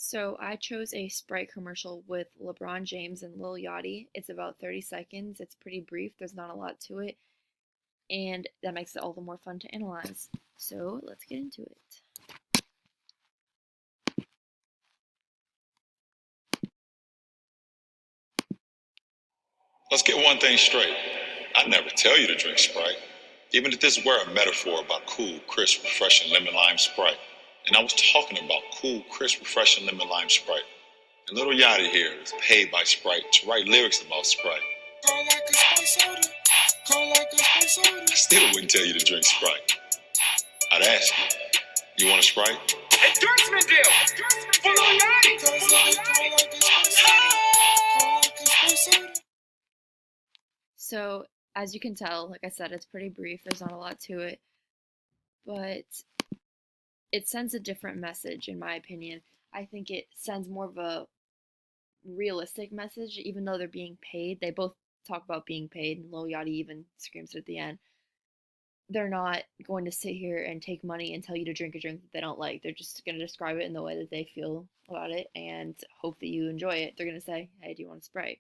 So I chose a Sprite commercial with LeBron James and Lil Yachty. It's about 30 seconds. It's pretty brief. There's not a lot to it, and that makes it all the more fun to analyze. So let's get into it. Let's get one thing straight. I never tell you to drink Sprite, even if this were a metaphor about cool, crisp, refreshing lemon lime Sprite. And I was talking about cool, crisp, refreshing lemon lime Sprite. And little Yachty here is paid by Sprite to write lyrics about Sprite. Call like a spice soda. Call like a spice soda. I still wouldn't tell you to drink Sprite. I'd ask you want a Sprite? Endorsement deal for Lil Yachty. Call like a spice soda. So as you can tell, like I said, it's pretty brief. There's not a lot to it, but it sends a different message, in my opinion. I think it sends more of a realistic message, even though they're being paid. They both talk about being paid, and Lil Yachty even screams it at the end. They're not going to sit here and take money and tell you to drink a drink that they don't like. They're just going to describe it in the way that they feel about it and hope that you enjoy it. They're going to say, "Hey, do you want a Sprite?"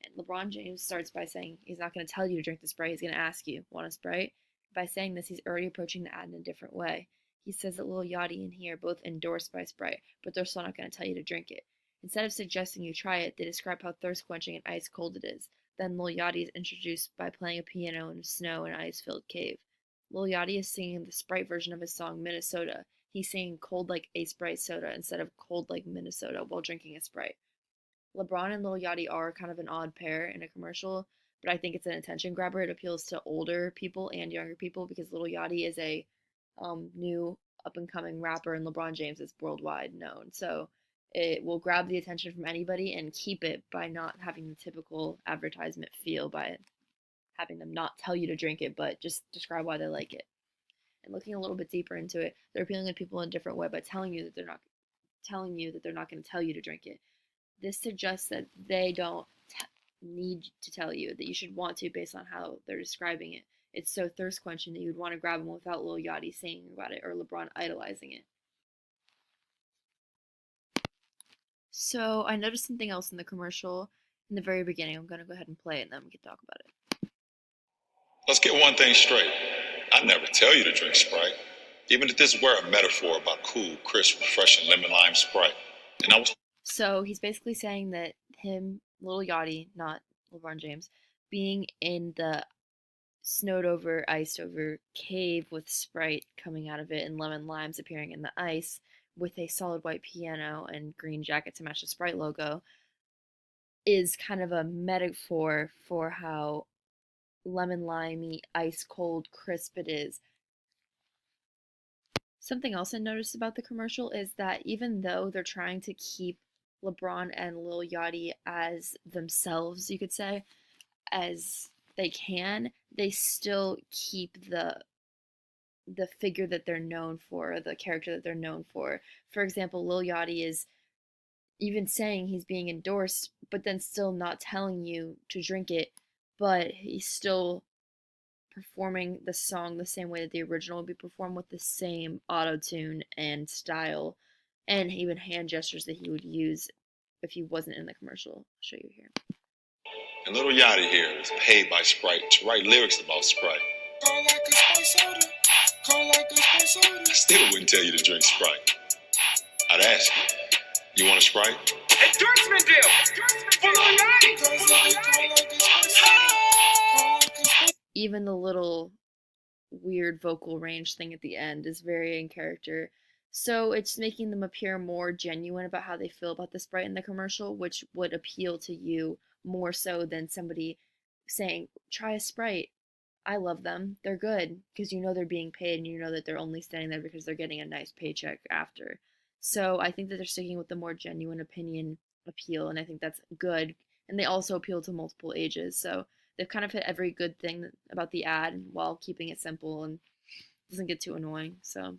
And LeBron James starts by saying he's not going to tell you to drink the Sprite. He's going to ask you, "Want a Sprite?" By saying this, he's already approaching the ad in a different way. He says that Lil Yachty and he are both endorsed by Sprite, but they're still not going to tell you to drink it. Instead of suggesting you try it, they describe how thirst quenching and ice cold it is. Then Lil Yachty is introduced by playing a piano in a snow and ice filled cave. Lil Yachty is singing the Sprite version of his song Minnesota. He's singing cold like a Sprite soda instead of cold like Minnesota while drinking a Sprite. LeBron and Lil Yachty are kind of an odd pair in a commercial, but I think it's an attention grabber. It appeals to older people and younger people because Lil Yachty is a new up and coming rapper and LeBron James is worldwide known. So it will grab the attention from anybody and keep it by not having the typical advertisement feel, by having them not tell you to drink it, but just describe why they like it. And looking a little bit deeper into it, they're appealing to people in a different way by telling you that they're not going to tell you to drink it. This suggests that they don't need to tell you, that you should want to based on how they're describing it. It's so thirst quenching that you would want to grab them without Lil Yachty singing about it or LeBron idolizing it. So I noticed something else in the commercial in the very beginning. I'm going to go ahead and play it and then we can talk about it. Let's get one thing straight. I never tell you to drink Sprite, even if this were a metaphor about cool, crisp, refreshing lemon lime Sprite. And I was So he's basically saying that him, Lil Yachty, not LeBron James, being in the snowed over, iced over cave with Sprite coming out of it and lemon limes appearing in the ice with a solid white piano and green jacket to match the Sprite logo is kind of a metaphor for how lemon limey, ice cold, crisp it is. Something else I noticed about the commercial is that even though they're trying to keep LeBron and Lil Yachty as themselves, you could say, as they can, they still keep the figure that they're known for, the character that they're known for. For example, Lil Yachty is even saying he's being endorsed, but then still not telling you to drink it, but he's still performing the song the same way that the original would be performed, with the same auto tune and style and even hand gestures that he would use if he wasn't in the commercial. I'll show you here. and little Yachty here is paid by Sprite to write lyrics about Sprite. Call like a spice soda. Call like a spice soda. I still wouldn't tell you to drink Sprite. I'd ask you want a Sprite? Endorsement deal for Lil Yachty. Even the little weird vocal range thing at the end is very in character. So it's making them appear more genuine about how they feel about the Sprite in the commercial, which would appeal to you more so than somebody saying, "Try a Sprite. I love them. They're good," because you know they're being paid and you know that they're only standing there because they're getting a nice paycheck after. So I think that they're sticking with the more genuine opinion appeal, and I think that's good. And they also appeal to multiple ages. So they've kind of hit every good thing about the ad while keeping it simple and doesn't get too annoying. So